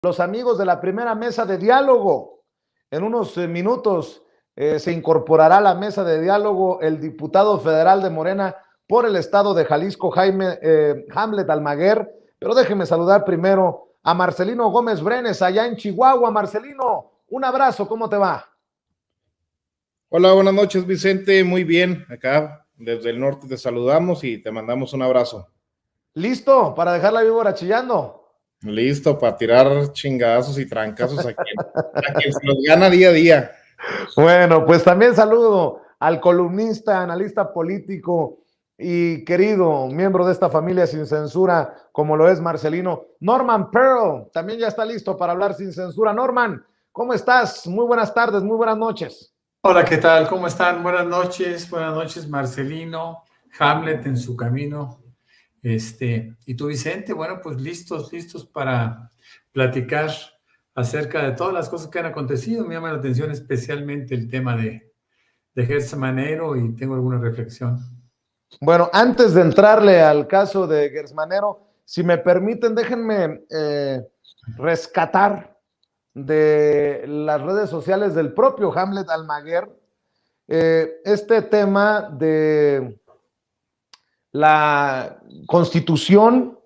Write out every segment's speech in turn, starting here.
los amigos de la primera mesa de diálogo. En unos minutos se incorporará a la mesa de diálogo el diputado federal de Morena por el estado de Jalisco, Hamlet Almaguer. Pero déjeme saludar primero a Marcelino Gómez Brenes, allá en Chihuahua. Marcelino, un abrazo, ¿cómo te va? Hola, buenas noches, Vicente. Muy bien, acá desde el norte te saludamos y te mandamos un abrazo. ¿Listo para dejar la víbora chillando? Listo para tirar chingadazos y trancazos a quien se los gana día a día. Bueno, pues también saludo al columnista, analista político y querido miembro de esta familia sin censura, como lo es Marcelino. Norman Pearl también ya está listo para hablar sin censura. Norman, ¿cómo estás? Muy buenas tardes, muy buenas noches. Hola, ¿qué tal? ¿Cómo están? Buenas noches, Marcelino, Hamlet en su camino. Y tú, Vicente, bueno, pues listos para platicar acerca de todas las cosas que han acontecido. Me llama la atención especialmente el tema de Gertz Manero y tengo alguna reflexión. Bueno, antes de entrarle al caso de Gertz Manero, si me permiten, déjenme rescatar de las redes sociales del propio Hamlet Almaguer este tema de la Constitución,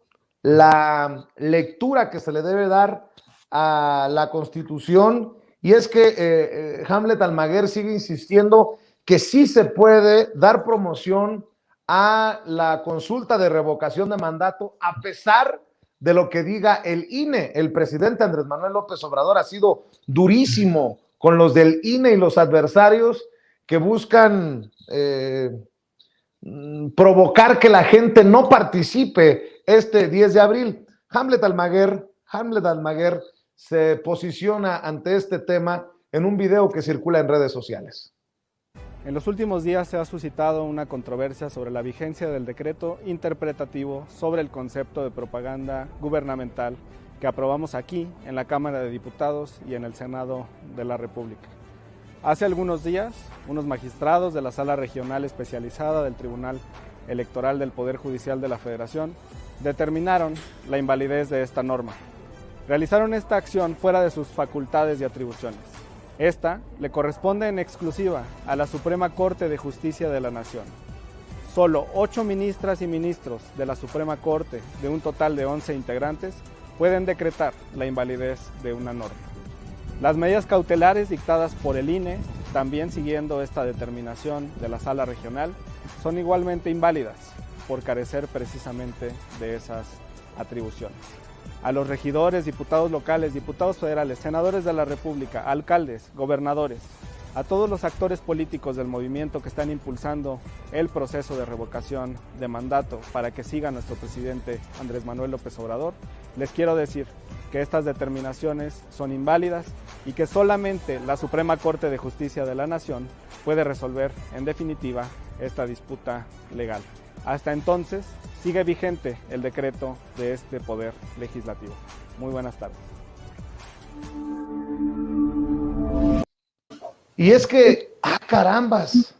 la lectura que se le debe dar a la Constitución, y es que Hamlet Almaguer sigue insistiendo que sí se puede dar promoción a la consulta de revocación de mandato a pesar de lo que diga el INE. El presidente Andrés Manuel López Obrador ha sido durísimo con los del INE y los adversarios que buscan provocar que la gente no participe este 10 de abril. Hamlet Almaguer se posiciona ante este tema en un video que circula en redes sociales. En los últimos días se ha suscitado una controversia sobre la vigencia del decreto interpretativo sobre el concepto de propaganda gubernamental que aprobamos aquí en la Cámara de Diputados y en el Senado de la República. Hace algunos días, unos magistrados de la Sala Regional Especializada del Tribunal Electoral del Poder Judicial de la Federación determinaron la invalidez de esta norma. Realizaron esta acción fuera de sus facultades y atribuciones. Esta le corresponde en exclusiva a la Suprema Corte de Justicia de la Nación. Solo 8 ministras y ministros de la Suprema Corte, de un total de 11 integrantes, pueden decretar la invalidez de una norma. Las medidas cautelares dictadas por el INE, también siguiendo esta determinación de la Sala Regional, son igualmente inválidas por carecer precisamente de esas atribuciones. A los regidores, diputados locales, diputados federales, senadores de la República, alcaldes, gobernadores, a todos los actores políticos del movimiento que están impulsando el proceso de revocación de mandato para que siga nuestro presidente Andrés Manuel López Obrador, les quiero decir que estas determinaciones son inválidas y que solamente la Suprema Corte de Justicia de la Nación puede resolver en definitiva esta disputa legal. Hasta entonces, sigue vigente el decreto de este Poder Legislativo. Muy buenas tardes. Y es que, carambas,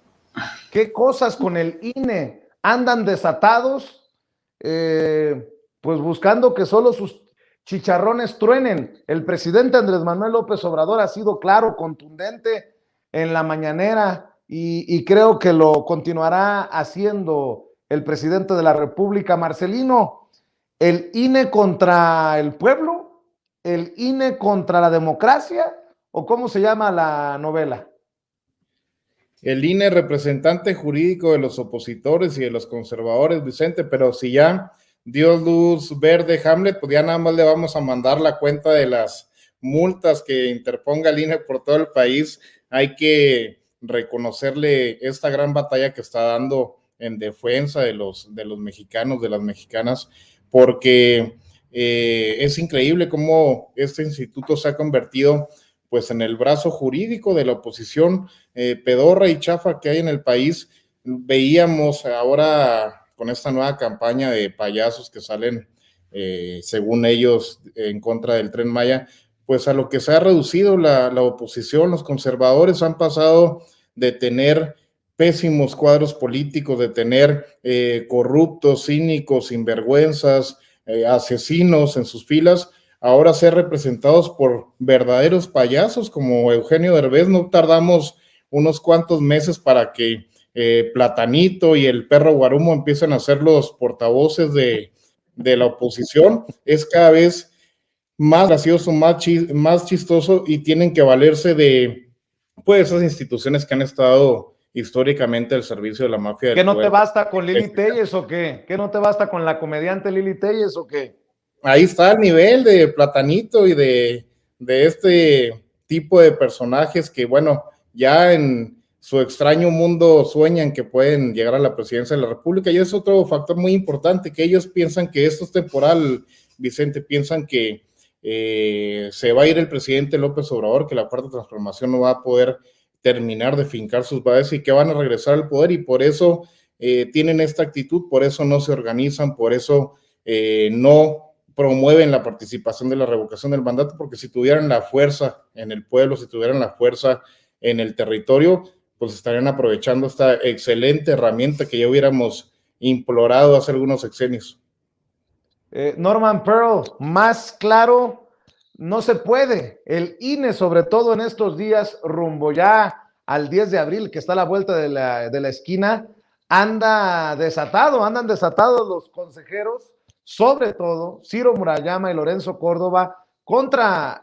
qué cosas con el INE, andan desatados, pues buscando que solo sus chicharrones truenen. El presidente Andrés Manuel López Obrador ha sido claro, contundente en la mañanera y creo que lo continuará haciendo el presidente de la República. Marcelino, ¿el INE contra el pueblo? ¿El INE contra la democracia? ¿O cómo se llama la novela? El INE, representante jurídico de los opositores y de los conservadores, Vicente, pero si ya dio luz verde Hamlet, pues ya nada más le vamos a mandar la cuenta de las multas que interponga el INE por todo el país. Hay que reconocerle esta gran batalla que está dando en defensa de los mexicanos, de las mexicanas, porque es increíble cómo este instituto se ha convertido pues en el brazo jurídico de la oposición pedorra y chafa que hay en el país. Veíamos ahora con esta nueva campaña de payasos que salen, según ellos, en contra del Tren Maya, pues a lo que se ha reducido la oposición. Los conservadores han pasado de tener pésimos cuadros políticos, de tener corruptos, cínicos, sinvergüenzas, asesinos en sus filas, ahora ser representados por verdaderos payasos como Eugenio Derbez. No tardamos unos cuantos meses para que Platanito y el perro Guarumo empiecen a ser los portavoces de la oposición. Es cada vez más gracioso, más chistoso, y tienen que valerse de pues esas instituciones que han estado históricamente al servicio de la mafia del ¿Qué no poder. te basta con Lili Telles o qué? ¿Qué no te basta con la comediante Lili Telles o qué? Ahí está el nivel de Platanito y de este tipo de personajes que, bueno, ya en su extraño mundo sueñan que pueden llegar a la presidencia de la República, y es otro factor muy importante, que ellos piensan que esto es temporal, Vicente, piensan que se va a ir el presidente López Obrador, que la Cuarta Transformación no va a poder terminar de fincar sus bases y que van a regresar al poder, y por eso tienen esta actitud, por eso no se organizan, por eso no promueven la participación de la revocación del mandato, porque si tuvieran la fuerza en el pueblo, si tuvieran la fuerza en el territorio, pues estarían aprovechando esta excelente herramienta que ya hubiéramos implorado hace algunos sexenios. Norman Pearl, más claro no se puede. El INE, sobre todo en estos días, rumbo ya al 10 de abril, que está a la vuelta de la esquina, andan desatados los consejeros, sobre todo Ciro Murayama y Lorenzo Córdoba, contra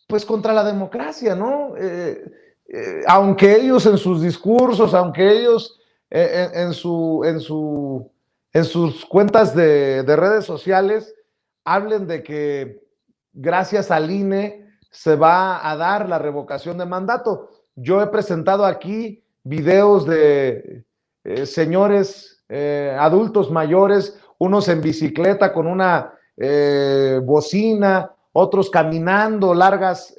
la democracia, ¿no? Aunque ellos en sus discursos, aunque ellos en sus cuentas de redes sociales hablen de que gracias al INE se va a dar la revocación de mandato. Yo he presentado aquí videos de señores adultos mayores, unos en bicicleta con una bocina, otros caminando largas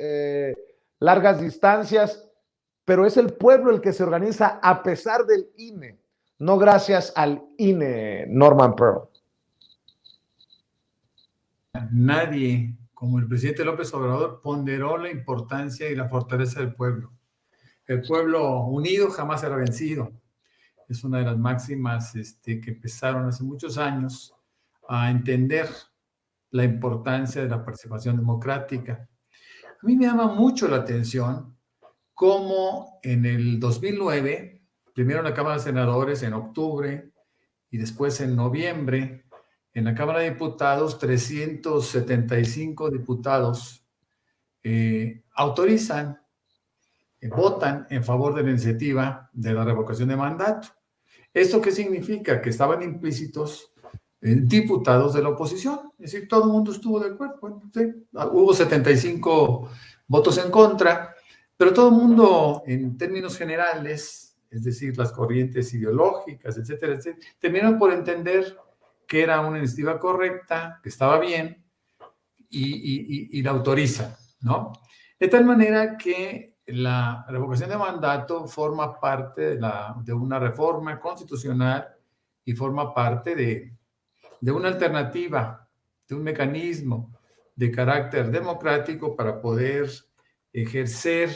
distancias, pero es el pueblo el que se organiza a pesar del INE, no gracias al INE, Norman Pearl. Nadie, como el presidente López Obrador, ponderó la importancia y la fortaleza del pueblo. El pueblo unido jamás será vencido. Es una de las máximas que empezaron hace muchos años a entender la importancia de la participación democrática. A mí me llama mucho la atención cómo en el 2009, primero en la Cámara de Senadores en octubre y después en noviembre, en la Cámara de Diputados, 375 diputados autorizan, votan en favor de la iniciativa de la revocación de mandato. ¿Esto qué significa? Que estaban implícitos diputados de la oposición, es decir, todo el mundo estuvo de acuerdo. Bueno, sí, hubo 75 votos en contra, pero todo el mundo, en términos generales, es decir, las corrientes ideológicas, etcétera, etcétera, terminaron por entender que era una iniciativa correcta, que estaba bien, y la autorizan, ¿no? De tal manera que la revocación de mandato forma parte de una reforma constitucional y forma parte de una alternativa, de un mecanismo de carácter democrático para poder ejercer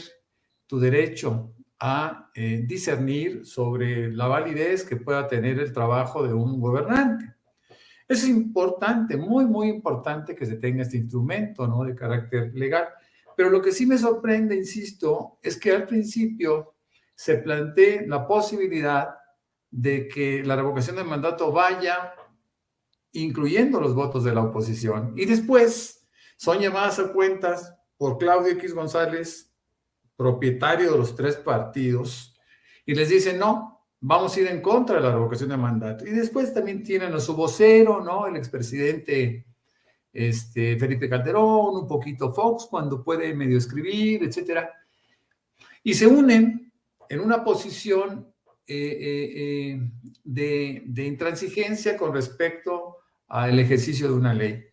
tu derecho a discernir sobre la validez que pueda tener el trabajo de un gobernante. Es importante, muy, muy importante que se tenga este instrumento, ¿no?, de carácter legal. Pero lo que sí me sorprende, insisto, es que al principio se plantee la posibilidad de que la revocación del mandato vaya incluyendo los votos de la oposición. Y después son llamadas a cuentas por Claudio X González, propietario de los 3 partidos, y les dicen, no, vamos a ir en contra de la revocación de mandato. Y después también tienen a su vocero, ¿no?, el expresidente Felipe Calderón, un poquito Fox, cuando puede medio escribir, etcétera. Y se unen en una posición de intransigencia con respecto al ejercicio de una ley.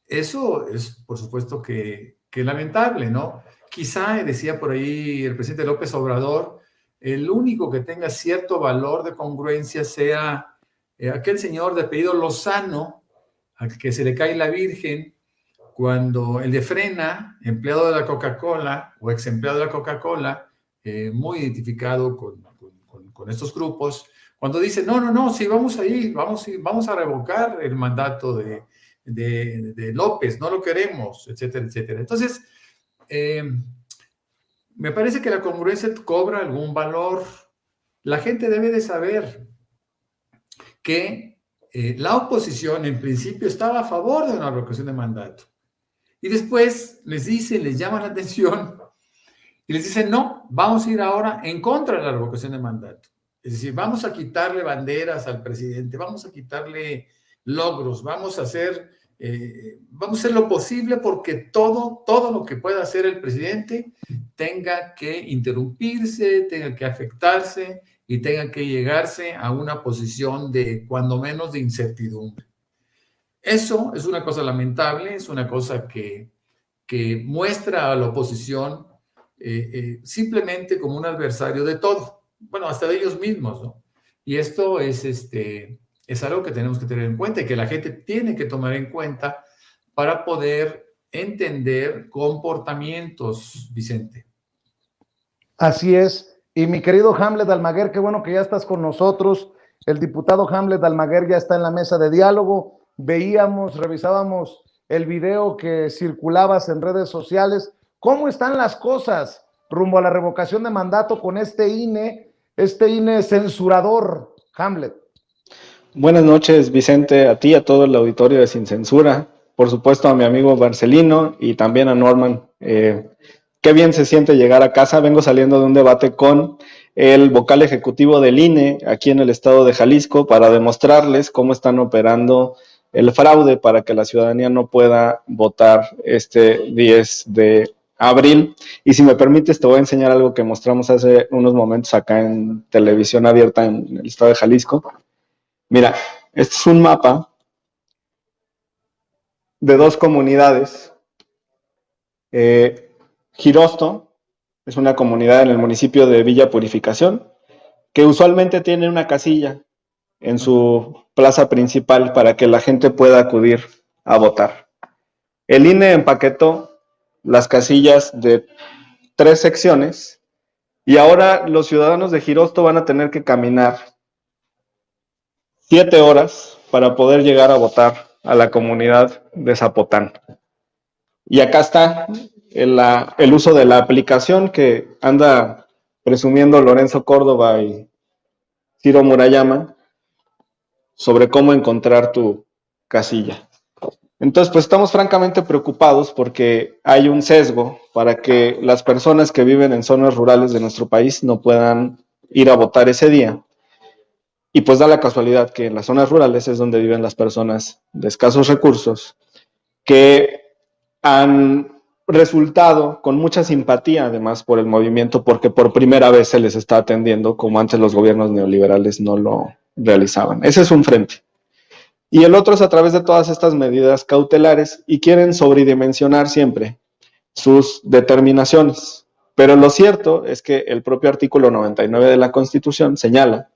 Eso es, por supuesto, que lamentable, ¿no? Quizá, decía por ahí el presidente López Obrador, el único que tenga cierto valor de congruencia sea aquel señor de apellido Lozano, al que se le cae la Virgen, cuando el de Frena, empleado de la Coca-Cola o ex empleado de la Coca-Cola, muy identificado con estos grupos, cuando dice, no, sí, vamos a ir, vamos a revocar el mandato de de López, no lo queremos, etcétera, etcétera. Entonces, me parece que la congruencia cobra algún valor. La gente debe de saber que la oposición en principio estaba a favor de una revocación de mandato. Y después les llama la atención y les dicen, no, vamos a ir ahora en contra de la revocación de mandato. Es decir, vamos a quitarle banderas al presidente, vamos a quitarle logros, vamos a hacer lo posible porque todo lo que pueda hacer el presidente tenga que interrumpirse, tenga que afectarse y tenga que llegarse a una posición de, cuando menos, de incertidumbre. Eso es una cosa lamentable, es una cosa que muestra a la oposición simplemente como un adversario de todo, bueno, hasta de ellos mismos, ¿no? Y esto es algo que tenemos que tener en cuenta y que la gente tiene que tomar en cuenta para poder entender comportamientos, Vicente. Así es. Y mi querido Hamlet Almaguer, qué bueno que ya estás con nosotros. El diputado Hamlet Almaguer ya está en la mesa de diálogo. Revisábamos el video que circulabas en redes sociales. ¿Cómo están las cosas rumbo a la revocación de mandato con este INE censurador, Hamlet? Buenas noches, Vicente, a ti, a todo el auditorio de Sin Censura, por supuesto a mi amigo Marcelino y también a Norman. Qué bien se siente llegar a casa. Vengo saliendo de un debate con el vocal ejecutivo del INE aquí en el estado de Jalisco para demostrarles cómo están operando el fraude para que la ciudadanía no pueda votar este 10 de abril. Y si me permites, te voy a enseñar algo que mostramos hace unos momentos acá en televisión abierta en el estado de Jalisco. Mira, este es un mapa de dos comunidades. Girosto es una comunidad en el municipio de Villa Purificación que usualmente tiene una casilla en su plaza principal para que la gente pueda acudir a votar. El INE empaquetó las casillas de 3 secciones y ahora los ciudadanos de Girosto van a tener que caminar 7 horas para poder llegar a votar a la comunidad de Zapotán. Y acá está el uso de la aplicación que anda presumiendo Lorenzo Córdoba y Ciro Murayama sobre cómo encontrar tu casilla. Entonces, pues estamos francamente preocupados porque hay un sesgo para que las personas que viven en zonas rurales de nuestro país no puedan ir a votar ese día. Y pues da la casualidad que en las zonas rurales es donde viven las personas de escasos recursos que han resultado con mucha simpatía además por el movimiento porque por primera vez se les está atendiendo como antes los gobiernos neoliberales no lo realizaban. Ese es un frente. Y el otro es a través de todas estas medidas cautelares y quieren sobredimensionar siempre sus determinaciones. Pero lo cierto es que el propio artículo 99 de la Constitución señala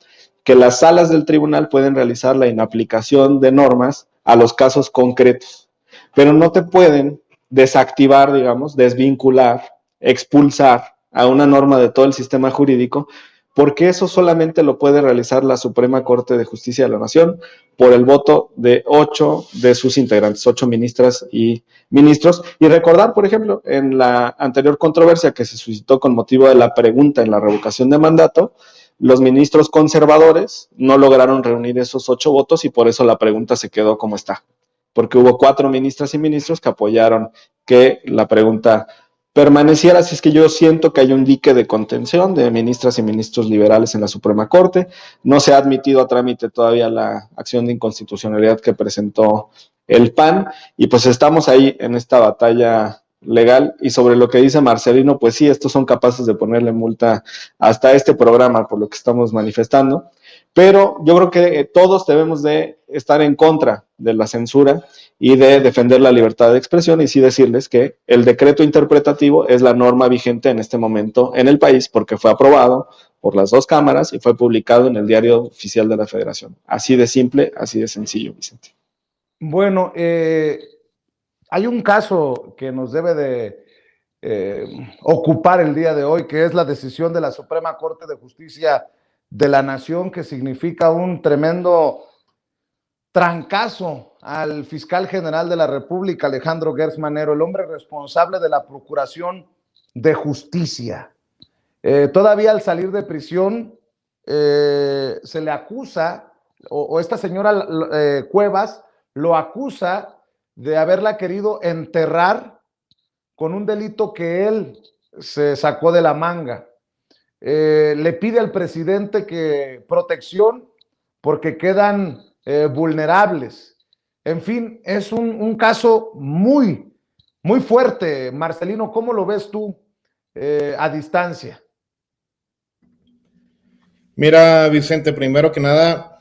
que las salas del tribunal pueden realizar la inaplicación de normas a los casos concretos, pero no te pueden desactivar, digamos, desvincular, expulsar a una norma de todo el sistema jurídico, porque eso solamente lo puede realizar la Suprema Corte de Justicia de la Nación por el voto de 8 de sus integrantes, 8 ministras y ministros. Y recordar, por ejemplo, en la anterior controversia que se suscitó con motivo de la pregunta en la revocación de mandato, los ministros conservadores no lograron reunir esos 8 votos y por eso la pregunta se quedó como está, porque hubo 4 ministras y ministros que apoyaron que la pregunta permaneciera. Así es que yo siento que hay un dique de contención de ministras y ministros liberales en la Suprema Corte. No se ha admitido a trámite todavía la acción de inconstitucionalidad que presentó el PAN y pues estamos ahí en esta batalla legal. Y sobre lo que dice Marcelino, pues sí, estos son capaces de ponerle multa hasta este programa por lo que estamos manifestando, pero yo creo que todos debemos de estar en contra de la censura y de defender la libertad de expresión y sí decirles que el decreto interpretativo es la norma vigente en este momento en el país porque fue aprobado por las 2 cámaras y fue publicado en el Diario Oficial de la Federación. Así de simple, así de sencillo, Vicente. Bueno, hay un caso que nos debe de ocupar el día de hoy, que es la decisión de la Suprema Corte de Justicia de la Nación, que significa un tremendo trancazo al fiscal general de la República, Alejandro Gertz Manero, el hombre responsable de la Procuración de Justicia. Todavía al salir de prisión se le acusa, o esta señora Cuevas lo acusa de haberla querido enterrar con un delito que él se sacó de la manga. Le pide al presidente que protección porque quedan vulnerables. En fin, es un caso muy, muy fuerte. Marcelino, ¿cómo lo ves tú a distancia? Mira, Vicente, primero que nada,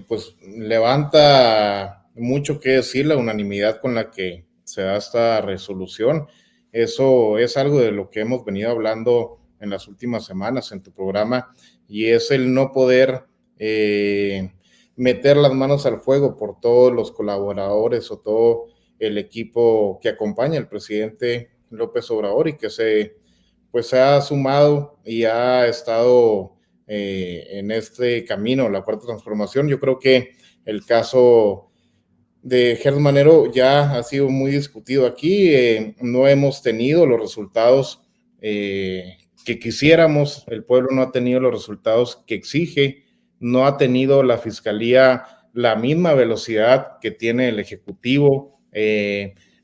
pues levanta mucho que decir la unanimidad con la que se da esta resolución. Eso es algo de lo que hemos venido hablando en las últimas semanas en tu programa, y es el no poder meter las manos al fuego por todos los colaboradores o todo el equipo que acompaña al presidente López Obrador y que se ha sumado y ha estado en este camino, la cuarta transformación. Yo creo que el caso de Gertz Manero ya ha sido muy discutido aquí. No hemos tenido los resultados que quisiéramos, el pueblo no ha tenido los resultados que exige, no ha tenido la fiscalía la misma velocidad que tiene el Ejecutivo,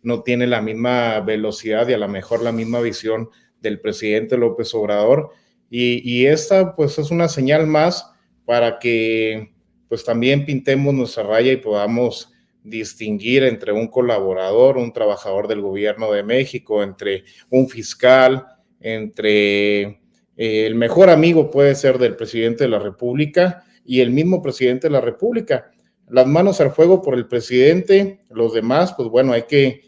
no tiene la misma velocidad y a lo mejor la misma visión del presidente López Obrador, y esta pues es una señal más para que pues también pintemos nuestra raya y podamos distinguir entre un colaborador, un trabajador del gobierno de México, entre un fiscal, entre el mejor amigo puede ser del presidente de la República y el mismo presidente de la República. Las manos al fuego por el presidente, los demás, pues bueno, hay que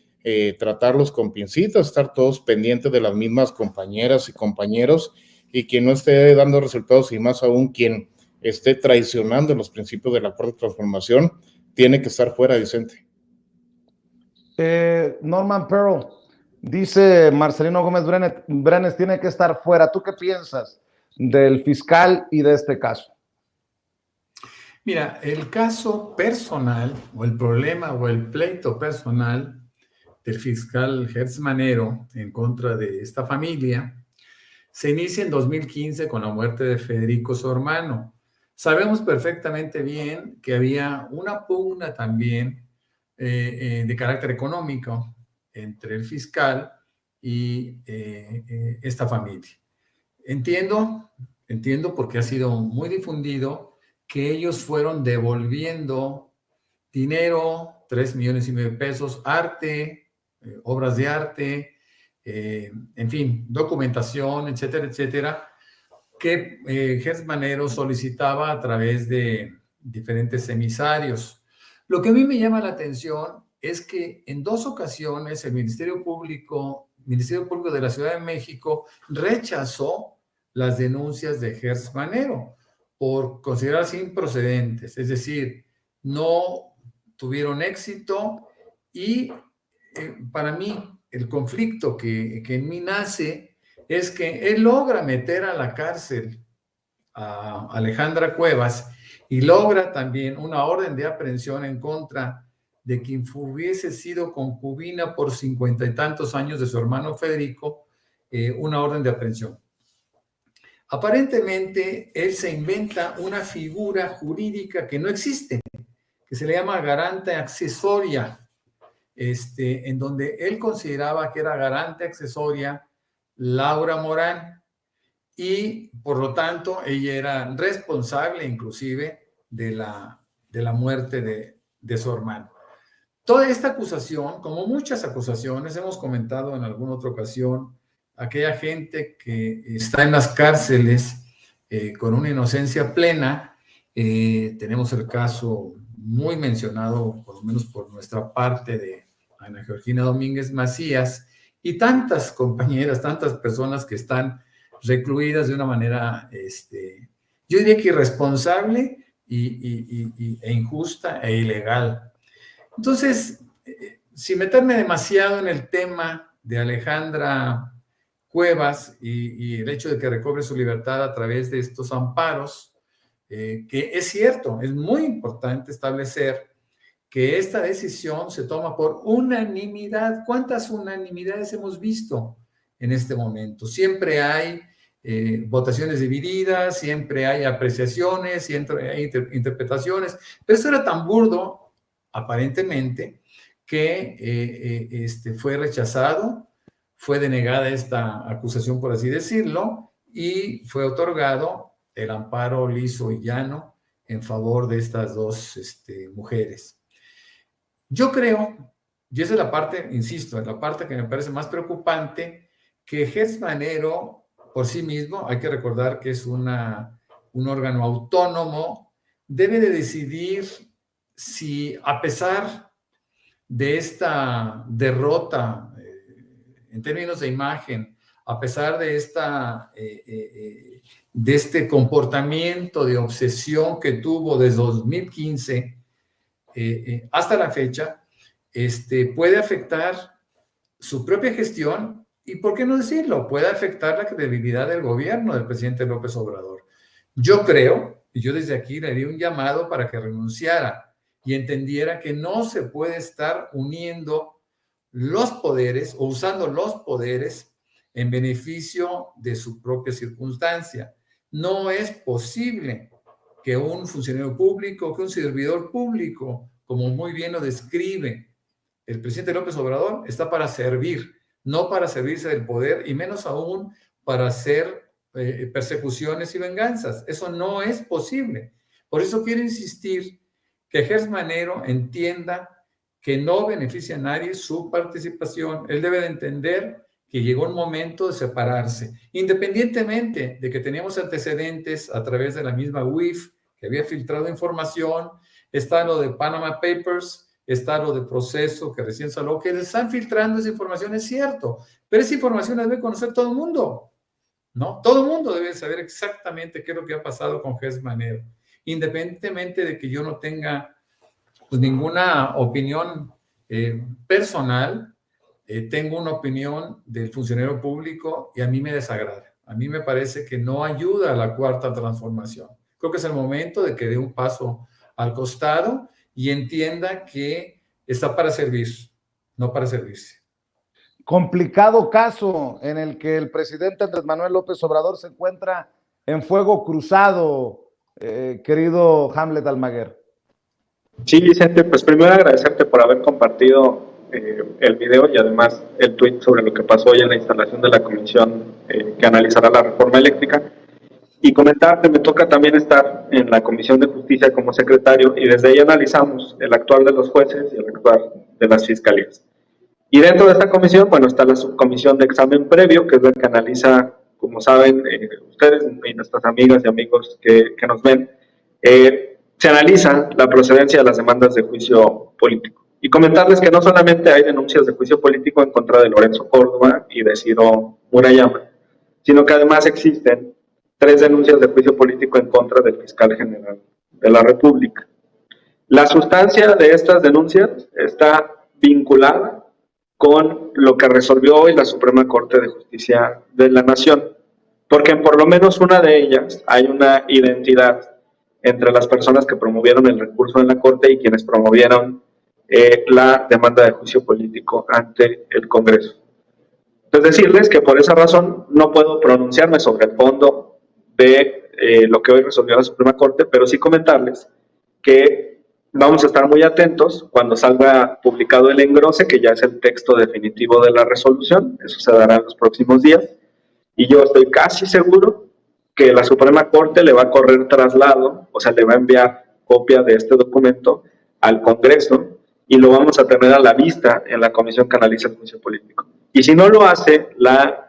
tratarlos con pincitas, estar todos pendientes de las mismas compañeras y compañeros, y quien no esté dando resultados, y más aún quien esté traicionando los principios de la cuarta transformación, tiene que estar fuera, Vicente. Norman Pearl, dice Marcelino Gómez Brenes, tiene que estar fuera. ¿Tú qué piensas del fiscal y de este caso? Mira, el caso personal, o el problema, o el pleito personal del fiscal Gertz Manero en contra de esta familia se inicia en 2015 con la muerte de Federico, su hermano. Sabemos perfectamente bien que había una pugna también de carácter económico entre el fiscal y esta familia. Entiendo porque ha sido muy difundido que ellos fueron devolviendo dinero, 3,5 millones de pesos, arte, obras de arte, en fin, documentación, etcétera, etcétera, que Gertz Manero solicitaba a través de diferentes emisarios. Lo que a mí me llama la atención es que en 2 ocasiones el Ministerio Público de la Ciudad de México rechazó las denuncias de Gertz Manero por considerarse improcedentes, es decir, no tuvieron éxito, y para mí el conflicto que en mí nace es que él logra meter a la cárcel a Alejandra Cuevas y logra también una orden de aprehensión en contra de quien hubiese sido concubina por 50 y tantos años de su hermano Federico, una orden de aprehensión. Aparentemente, él se inventa una figura jurídica que no existe, que se le llama garante accesoria, en donde él consideraba que era garante accesoria Laura Morán, y por lo tanto ella era responsable inclusive de la muerte de su hermano. Toda esta acusación, como muchas acusaciones, hemos comentado en alguna otra ocasión, aquella gente que está en las cárceles con una inocencia plena, tenemos el caso muy mencionado, por lo menos por nuestra parte, de Ana Georgina Domínguez Macías, y tantas compañeras, tantas personas que están recluidas de una manera, yo diría que irresponsable e injusta e ilegal. Entonces, sin meterme demasiado en el tema de Alejandra Cuevas y el hecho de que recobre su libertad a través de estos amparos, que es cierto, es muy importante establecer que esta decisión se toma por unanimidad. ¿Cuántas unanimidades hemos visto en este momento? Siempre hay votaciones divididas, siempre hay apreciaciones, siempre hay interpretaciones, pero eso era tan burdo, aparentemente, que fue rechazado, fue denegada esta acusación, por así decirlo, y fue otorgado el amparo liso y llano en favor de estas dos mujeres. Yo creo, y esa es la parte, insisto, es la parte que me parece más preocupante, que Gertz Manero, por sí mismo, hay que recordar que es un órgano autónomo, debe de decidir si, a pesar de esta derrota en términos de imagen, a pesar de este comportamiento de obsesión que tuvo desde 2015 hasta la fecha, puede afectar su propia gestión y, ¿por qué no decirlo?, puede afectar la credibilidad del gobierno del presidente López Obrador. Yo creo, y yo desde aquí le di un llamado para que renunciara y entendiera que no se puede estar uniendo los poderes o usando los poderes en beneficio de su propia circunstancia. No es posible que un funcionario público, que un servidor público, como muy bien lo describe el presidente López Obrador, está para servir, no para servirse del poder y menos aún para hacer persecuciones y venganzas. Eso no es posible. Por eso quiero insistir que Gertz Manero entienda que no beneficia a nadie su participación. Él debe de entender que llegó un momento de separarse, independientemente de que teníamos antecedentes a través de la misma UIF, que había filtrado información. Está lo de Panama Papers, está lo de Proceso, que recién salió, que le están filtrando esa información, es cierto, pero esa información la debe conocer todo el mundo, ¿no? Todo el mundo debe saber exactamente qué es lo que ha pasado con Gertz Manero, independientemente de que yo no tenga pues ninguna opinión personal. Tengo una opinión del funcionario público y a mí me desagrada. A mí me parece que no ayuda a la cuarta transformación. Creo que es el momento de que dé un paso al costado y entienda que está para servir, no para servirse. Complicado caso en el que el presidente Andrés Manuel López Obrador se encuentra en fuego cruzado, querido Hamlet Almaguer. Sí, Vicente, pues primero agradecerte por haber compartido el video y además el tweet sobre lo que pasó hoy en la instalación de la comisión que analizará la reforma eléctrica. Y comentarte, me toca también estar en la Comisión de Justicia como secretario y desde ahí analizamos el actuar de los jueces y el actuar de las fiscalías. Y dentro de esta comisión, bueno, está la subcomisión de examen previo, que es la que analiza, como saben ustedes y nuestras amigas y amigos que nos ven, se analiza la procedencia de las demandas de juicio político. Y comentarles que no solamente hay denuncias de juicio político en contra de Lorenzo Córdoba y de Ciro Murayama, sino que además existen 3 denuncias de juicio político en contra del fiscal general de la República. La sustancia de estas denuncias está vinculada con lo que resolvió hoy la Suprema Corte de Justicia de la Nación, porque en por lo menos una de ellas hay una identidad entre las personas que promovieron el recurso en la Corte y quienes promovieron la demanda de juicio político ante el Congreso. Entonces decirles que por esa razón no puedo pronunciarme sobre el fondo de lo que hoy resolvió la Suprema Corte, pero sí comentarles que vamos a estar muy atentos cuando salga publicado el engrose, que ya es el texto definitivo de la resolución. Eso se dará en los próximos días, y yo estoy casi seguro que la Suprema Corte le va a correr traslado, o sea, le va a enviar copia de este documento al Congreso y lo vamos a tener a la vista en la comisión que analiza el juicio político. Y si no lo hace la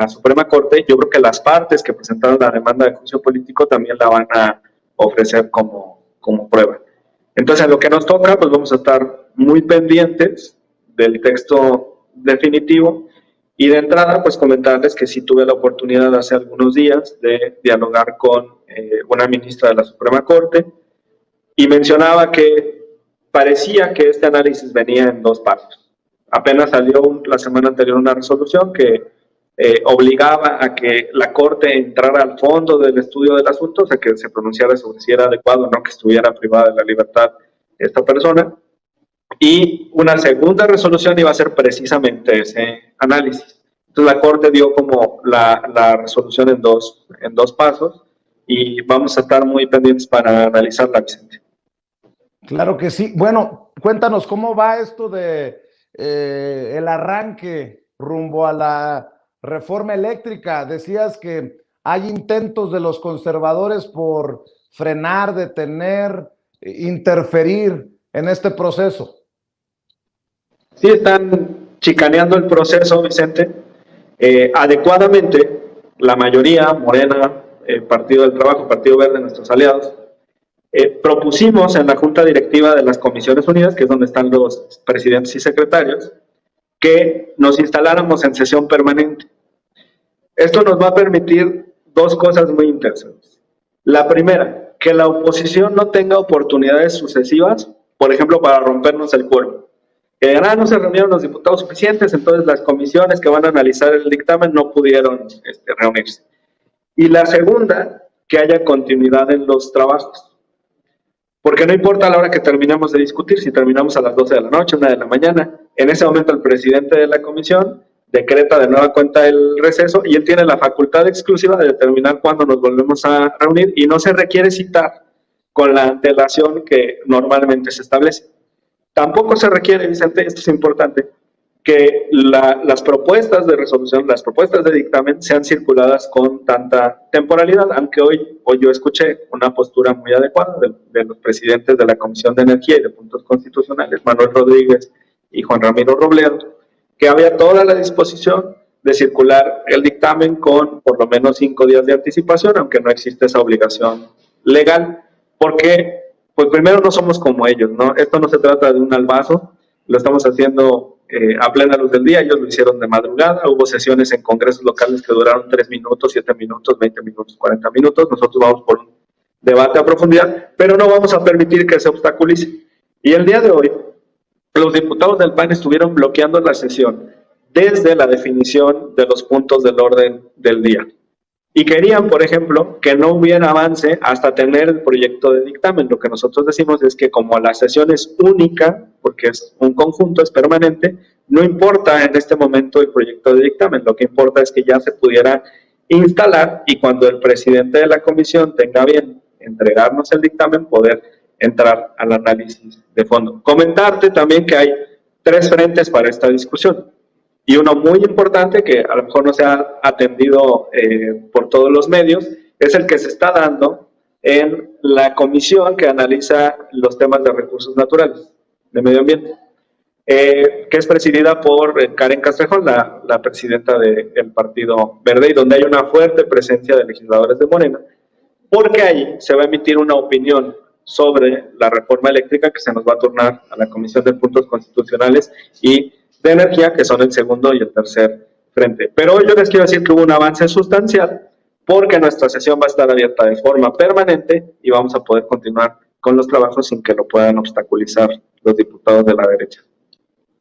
Suprema Corte, yo creo que las partes que presentaron la demanda de juicio político también la van a ofrecer como prueba. Entonces, a lo que nos toca, pues vamos a estar muy pendientes del texto definitivo. Y de entrada, pues comentarles que sí tuve la oportunidad hace algunos días de dialogar con una ministra de la Suprema Corte y mencionaba que parecía que este análisis venía en 2 pasos. Apenas salió la semana anterior una resolución que obligaba a que la Corte entrara al fondo del estudio del asunto, o sea, que se pronunciara sobre si era adecuado o no que estuviera privada de la libertad esta persona. Y una segunda resolución iba a ser precisamente ese análisis. Entonces la Corte dio como la resolución en dos pasos y vamos a estar muy pendientes para analizarla, Vicente. Claro que sí. Bueno, cuéntanos, ¿cómo va esto de el arranque rumbo a la reforma eléctrica? Decías que hay intentos de los conservadores por frenar, detener, interferir en este proceso. Sí, están chicaneando el proceso, Vicente. Adecuadamente, la mayoría, Morena, Partido del Trabajo, Partido Verde, nuestros aliados, propusimos en la Junta Directiva de las Comisiones Unidas, que es donde están los presidentes y secretarios, que nos instaláramos en sesión permanente. Esto nos va a permitir dos cosas muy interesantes. La primera, que la oposición no tenga oportunidades sucesivas, por ejemplo, para rompernos el cuerpo. Que no se reunieron los diputados suficientes, entonces las comisiones que van a analizar el dictamen no pudieron reunirse. Y la segunda, que haya continuidad en los trabajos. Porque no importa a la hora que terminemos de discutir, si terminamos a las 12 de la noche, 1 de la mañana, en ese momento el presidente de la comisión decreta de nueva cuenta el receso y él tiene la facultad exclusiva de determinar cuándo nos volvemos a reunir y no se requiere citar con la antelación que normalmente se establece. Tampoco se requiere, Vicente, esto es importante, que las propuestas de resolución, las propuestas de dictamen sean circuladas con tanta temporalidad, aunque hoy yo escuché una postura muy adecuada de los presidentes de la Comisión de Energía y de Puntos Constitucionales, Manuel Rodríguez y Juan Ramiro Robledo, que había toda la disposición de circular el dictamen con por lo menos 5 días de anticipación, aunque no existe esa obligación legal, porque pues primero no somos como ellos, ¿no? Esto no se trata de un albazo, lo estamos haciendo a plena luz del día, ellos lo hicieron de madrugada, hubo sesiones en congresos locales que duraron 3 minutos, 7 minutos, 20 minutos, 40 minutos, nosotros vamos por un debate a profundidad, pero no vamos a permitir que se obstaculice. Y el día de hoy, los diputados del PAN estuvieron bloqueando la sesión desde la definición de los puntos del orden del día. Y querían, por ejemplo, que no hubiera avance hasta tener el proyecto de dictamen. Lo que nosotros decimos es que como la sesión es única, porque es un conjunto, es permanente, no importa en este momento el proyecto de dictamen. Lo que importa es que ya se pudiera instalar y cuando el presidente de la comisión tenga bien entregarnos el dictamen, poder entrar al análisis de fondo. Comentarte también que hay 3 frentes para esta discusión. Y uno muy importante que a lo mejor no se ha atendido por todos los medios, es el que se está dando en la comisión que analiza los temas de recursos naturales, de medio ambiente, que es presidida por Karen Castrejón, la presidenta del Partido Verde, y donde hay una fuerte presencia de legisladores de Morena, porque ahí se va a emitir una opinión sobre la reforma eléctrica que se nos va a turnar a la Comisión de Puntos Constitucionales y de Energía, que son el segundo y el tercer frente. Pero hoy yo les quiero decir que hubo un avance sustancial porque nuestra sesión va a estar abierta de forma permanente y vamos a poder continuar con los trabajos sin que lo puedan obstaculizar los diputados de la derecha.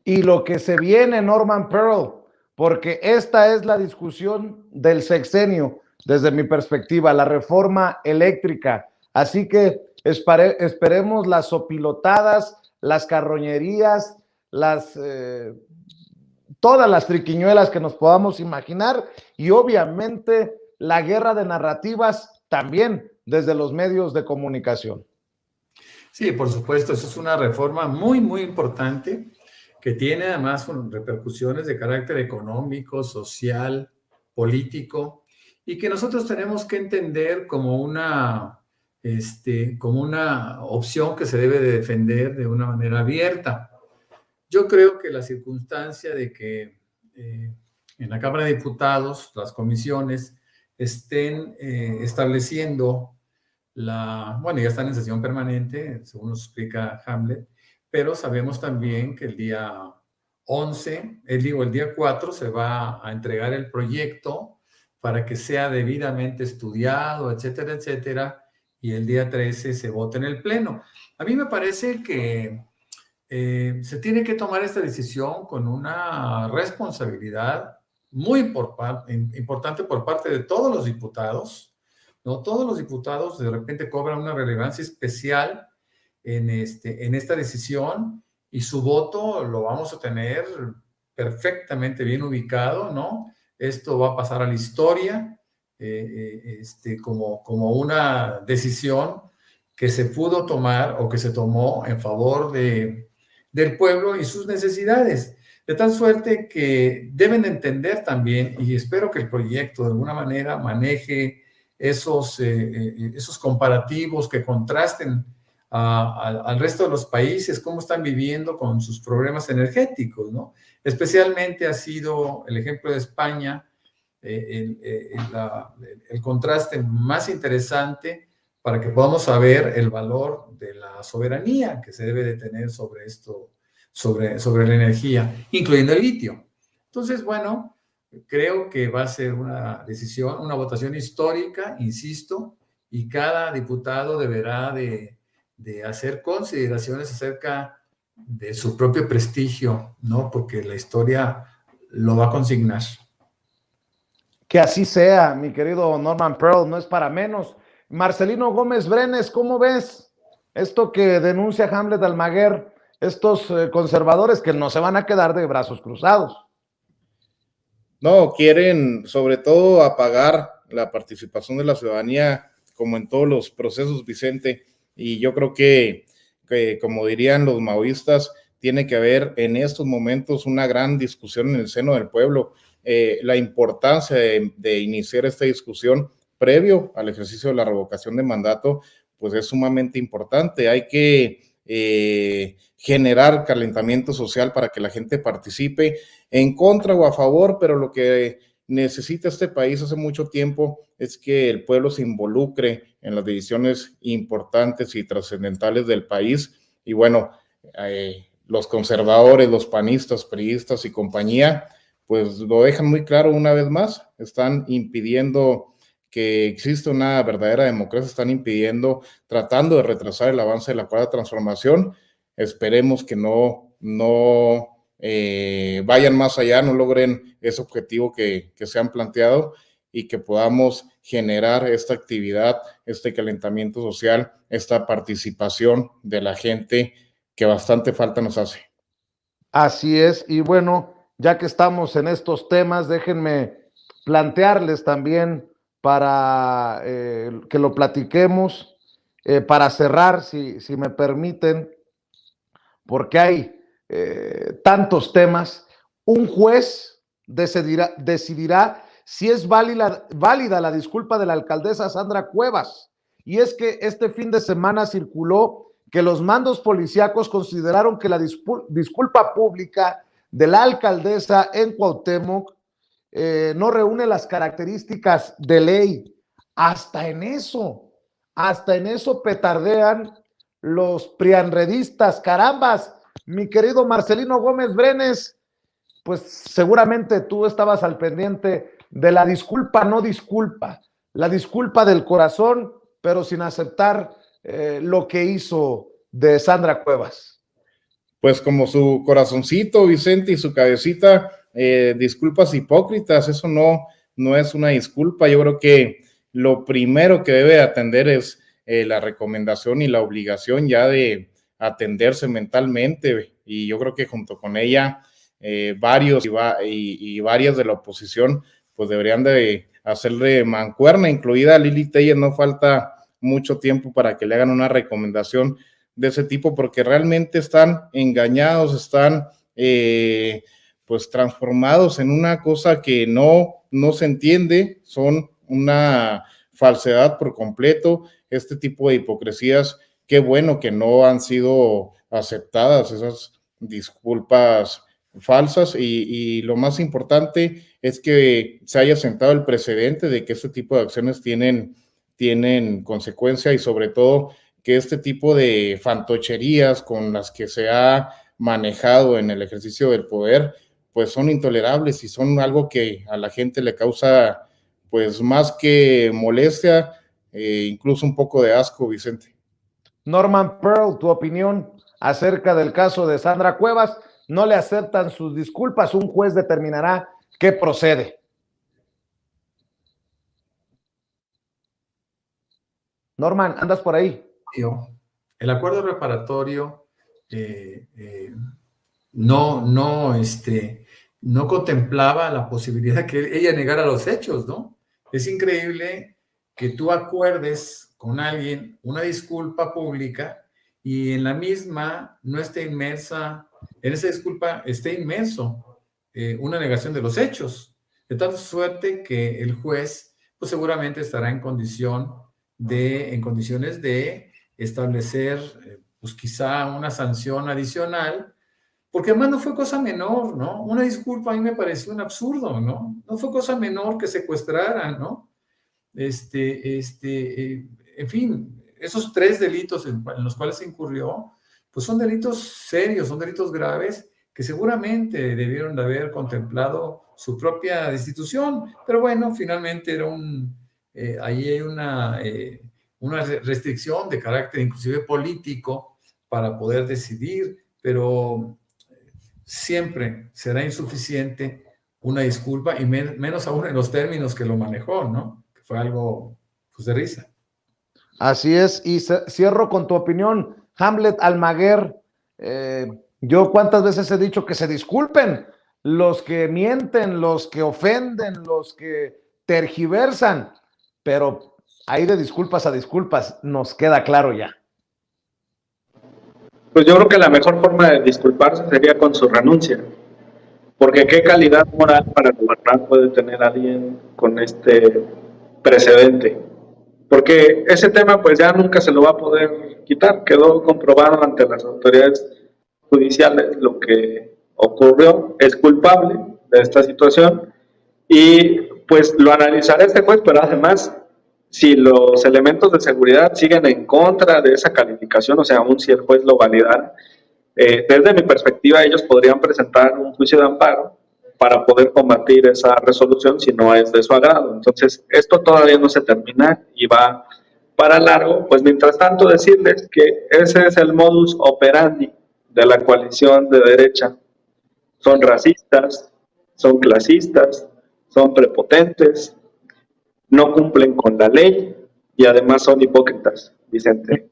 Y lo que se viene, Norman Pearl, porque esta es la discusión del sexenio, desde mi perspectiva, la reforma eléctrica. Así que esperemos las sopilotadas, las carroñerías, todas las triquiñuelas que nos podamos imaginar y obviamente la guerra de narrativas también desde los medios de comunicación. Sí, por supuesto, eso es una reforma muy, muy importante que tiene además repercusiones de carácter económico, social, político y que nosotros tenemos que entender como una opción que se debe de defender de una manera abierta. Yo creo que la circunstancia de que en la Cámara de Diputados las comisiones estén estableciendo ya están en sesión permanente, según nos explica Hamlet, pero sabemos también que el día 4 se va a entregar el proyecto para que sea debidamente estudiado, etcétera, etcétera, y el día 13 se vote en el Pleno. A mí me parece que se tiene que tomar esta decisión con una responsabilidad muy importante por parte de todos los diputados, ¿no? Todos los diputados de repente cobran una relevancia especial en esta decisión, y su voto lo vamos a tener perfectamente bien ubicado, ¿no? Esto va a pasar a la historia como una decisión que se pudo tomar o que se tomó en favor del pueblo y sus necesidades. De tal suerte que deben entender también, y espero que el proyecto de alguna manera maneje esos comparativos que contrasten al resto de los países, cómo están viviendo con sus problemas energéticos, ¿no? Especialmente ha sido el ejemplo de España, el contraste más interesante para que podamos saber el valor de la soberanía que se debe de tener sobre esto, sobre la energía, incluyendo el litio. Entonces, bueno, creo que va a ser una decisión, una votación histórica, insisto, y cada diputado deberá de hacer consideraciones acerca de su propio prestigio, ¿no? Porque la historia lo va a consignar. Que así sea, mi querido Norman Pearl, no es para menos. Marcelino Gómez Brenes, ¿cómo ves esto que denuncia Hamlet Almaguer, estos conservadores que no se van a quedar de brazos cruzados? No, quieren sobre todo apagar la participación de la ciudadanía, como en todos los procesos, Vicente, y yo creo que como dirían los maoístas, tiene que haber en estos momentos una gran discusión en el seno del pueblo. La importancia de iniciar esta discusión previo al ejercicio de la revocación de mandato, pues es sumamente importante. Hay que generar calentamiento social para que la gente participe en contra o a favor, pero lo que necesita este país hace mucho tiempo es que el pueblo se involucre en las decisiones importantes y trascendentales del país. Y bueno, los conservadores, los panistas, priistas y compañía, pues lo dejan muy claro una vez más, están impidiendo que exista una verdadera democracia, están impidiendo, tratando de retrasar el avance de la cuarta transformación. Esperemos que no vayan más allá, no logren ese objetivo que se han planteado y que podamos generar esta actividad, este calentamiento social, esta participación de la gente que bastante falta nos hace. Así es, y bueno, ya que estamos en estos temas, déjenme plantearles también para que lo platiquemos, para cerrar, si me permiten, porque hay tantos temas. Un juez decidirá si es válida la disculpa de la alcaldesa Sandra Cuevas. Y es que este fin de semana circuló que los mandos policíacos consideraron que la disculpa pública de la alcaldesa en Cuauhtémoc no reúne las características de ley. Hasta en eso petardean los prianredistas. Carambas, mi querido Marcelino Gómez Brenes, pues seguramente tú estabas al pendiente de la disculpa, no disculpa, la disculpa del corazón, pero sin aceptar lo que hizo de Sandra Cuevas. Pues como su corazoncito, Vicente, y su cabecita, disculpas hipócritas, eso no es una disculpa. Yo creo que lo primero que debe atender es la recomendación y la obligación ya de atenderse mentalmente, y yo creo que junto con ella varios y varias de la oposición pues deberían de hacerle mancuerna, incluida Lili Telles. No falta mucho tiempo para que le hagan una recomendación de ese tipo, porque realmente están engañados, están pues transformados en una cosa que no se entiende, son una falsedad por completo. Este tipo de hipocresías, qué bueno que no han sido aceptadas esas disculpas falsas, y lo más importante es que se haya sentado el precedente de que este tipo de acciones tienen consecuencia, y sobre todo que este tipo de fantocherías con las que se ha manejado en el ejercicio del poder pues son intolerables y son algo que a la gente le causa pues más que molestia, incluso un poco de asco, Vicente. Norman Pearl, tu opinión acerca del caso de Sandra Cuevas. No le aceptan sus disculpas, un juez determinará ¿Qué procede? Norman, ¿andas por ahí? El acuerdo reparatorio no contemplaba la posibilidad que ella negara los hechos, ¿no? Es increíble que tú acuerdes con alguien una disculpa pública y en la misma no esté inmersa, en esa disculpa esté inmerso una negación de los hechos, de tal suerte que el juez pues seguramente estará en condiciones de establecer pues quizá una sanción adicional, porque además no fue cosa menor, ¿no? Una disculpa a mí me pareció un absurdo, ¿no? No fue cosa menor que secuestraran, ¿no? En fin, esos 3 delitos en los cuales se incurrió, pues son delitos serios, son delitos graves que seguramente debieron de haber contemplado su propia destitución, pero bueno, finalmente era ahí hay una restricción de carácter inclusive político para poder decidir, pero siempre será insuficiente una disculpa y menos aún en los términos que lo manejó, ¿no? Que fue algo pues de risa. Así es, y cierro con tu opinión, Hamlet Almaguer. Yo cuántas veces he dicho que se disculpen los que mienten, los que ofenden, los que tergiversan, pero hay de disculpas a disculpas, nos queda claro ya. Pues yo creo que la mejor forma de disculparse sería con su renuncia, porque qué calidad moral para gobernar puede tener alguien con este precedente, porque ese tema pues ya nunca se lo va a poder quitar, quedó comprobado ante las autoridades judiciales lo que ocurrió, es culpable de esta situación y pues lo analizará este juez, pero además si los elementos de seguridad siguen en contra de esa calificación, o sea, aún si el juez lo validara, desde mi perspectiva ellos podrían presentar un juicio de amparo para poder combatir esa resolución si no es de su agrado. Entonces, esto todavía no se termina y va para largo. Pues mientras tanto decirles que ese es el modus operandi de la coalición de derecha. Son racistas, son clasistas, son prepotentes, no cumplen con la ley y además son hipócritas, Vicente.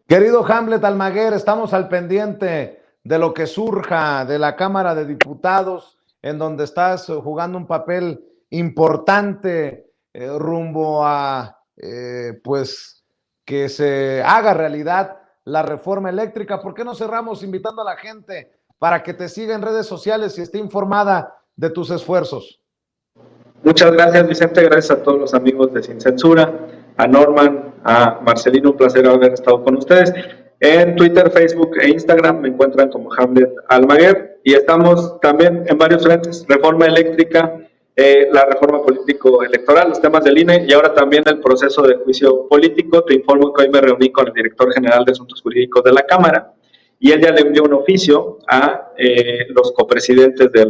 Querido Hamlet Almaguer, estamos al pendiente de lo que surja de la Cámara de Diputados, en donde estás jugando un papel importante rumbo a pues que se haga realidad la reforma eléctrica. ¿Por qué no cerramos invitando a la gente para que te siga en redes sociales y esté informada de tus esfuerzos? Muchas gracias, Vicente, gracias a todos los amigos de Sin Censura, a Norman, a Marcelino, un placer haber estado con ustedes. En Twitter, Facebook e Instagram me encuentran como Hamlet Almaguer y estamos también en varios frentes, reforma eléctrica, la reforma político-electoral, los temas del INE y ahora también el proceso de juicio político. Te informo que hoy me reuní con el director general de Asuntos Jurídicos de la Cámara y él ya le envió un oficio a los copresidentes de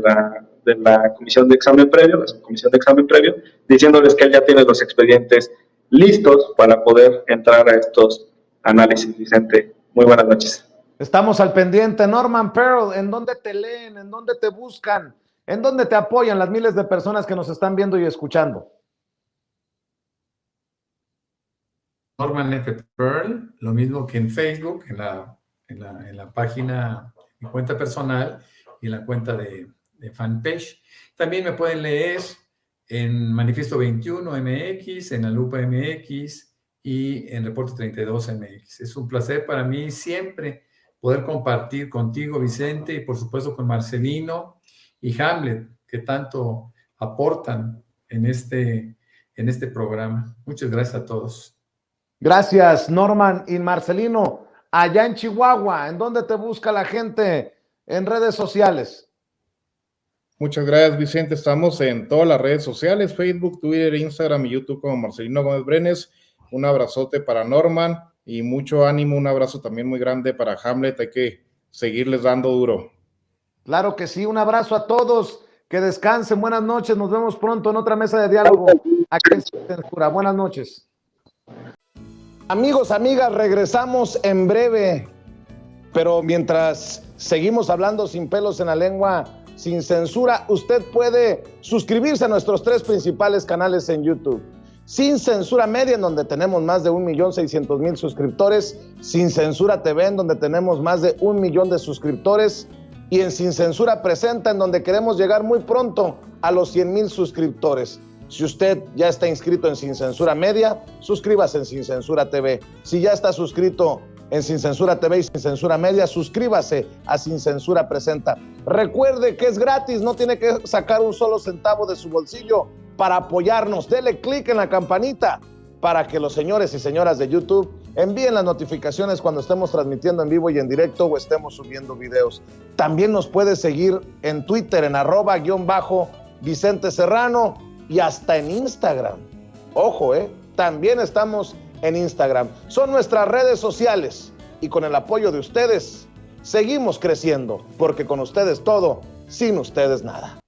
la Comisión de Examen Previo, la Subcomisión de Examen Previo, diciéndoles que él ya tiene los expedientes listos para poder entrar a estos análisis. Vicente, muy buenas noches. Estamos al pendiente. Norman Pearl, ¿en dónde te leen? ¿En dónde te buscan? ¿En dónde te apoyan las miles de personas que nos están viendo y escuchando? Norman F. Pearl, lo mismo que en Facebook, en la página, mi cuenta personal y en la cuenta de fanpage. También me pueden leer en Manifiesto 21 MX, en La Lupa MX y en Reporte 32 MX. Es un placer para mí siempre poder compartir contigo, Vicente, y por supuesto con Marcelino y Hamlet, que tanto aportan en este programa. Muchas gracias a todos. Gracias, Norman y Marcelino. Allá en Chihuahua, ¿en dónde te busca la gente en redes sociales? Muchas gracias, Vicente. Estamos en todas las redes sociales, Facebook, Twitter, Instagram y YouTube como Marcelino Gómez Brenes. Un abrazote para Norman y mucho ánimo. Un abrazo también muy grande para Hamlet. Hay que seguirles dando duro. Claro que sí. Un abrazo a todos. Que descansen. Buenas noches. Nos vemos pronto en otra mesa de diálogo aquí en Sin Censura. Buenas noches. Amigos, amigas, regresamos en breve. Pero mientras seguimos hablando sin pelos en la lengua, sin censura, usted puede suscribirse a nuestros 3 principales canales en YouTube. Sin Censura Media, en donde tenemos más de 1.600.000 suscriptores. Sin Censura TV, en donde tenemos más de 1 millón de suscriptores. Y en Sin Censura Presenta, en donde queremos llegar muy pronto a los 100,000 suscriptores. Si usted ya está inscrito en Sin Censura Media, suscríbase en Sin Censura TV. Si ya está suscrito en Sin Censura TV y Sin Censura Media, suscríbase a Sin Censura Presenta. Recuerde que es gratis, no tiene que sacar un solo centavo de su bolsillo para apoyarnos. Dele clic en la campanita para que los señores y señoras de YouTube envíen las notificaciones cuando estemos transmitiendo en vivo y en directo o estemos subiendo videos. También nos puede seguir en Twitter en @Vicente Serrano y hasta en Instagram. Ojo, también estamos en Instagram. Son nuestras redes sociales y con el apoyo de ustedes seguimos creciendo, porque con ustedes todo, sin ustedes nada.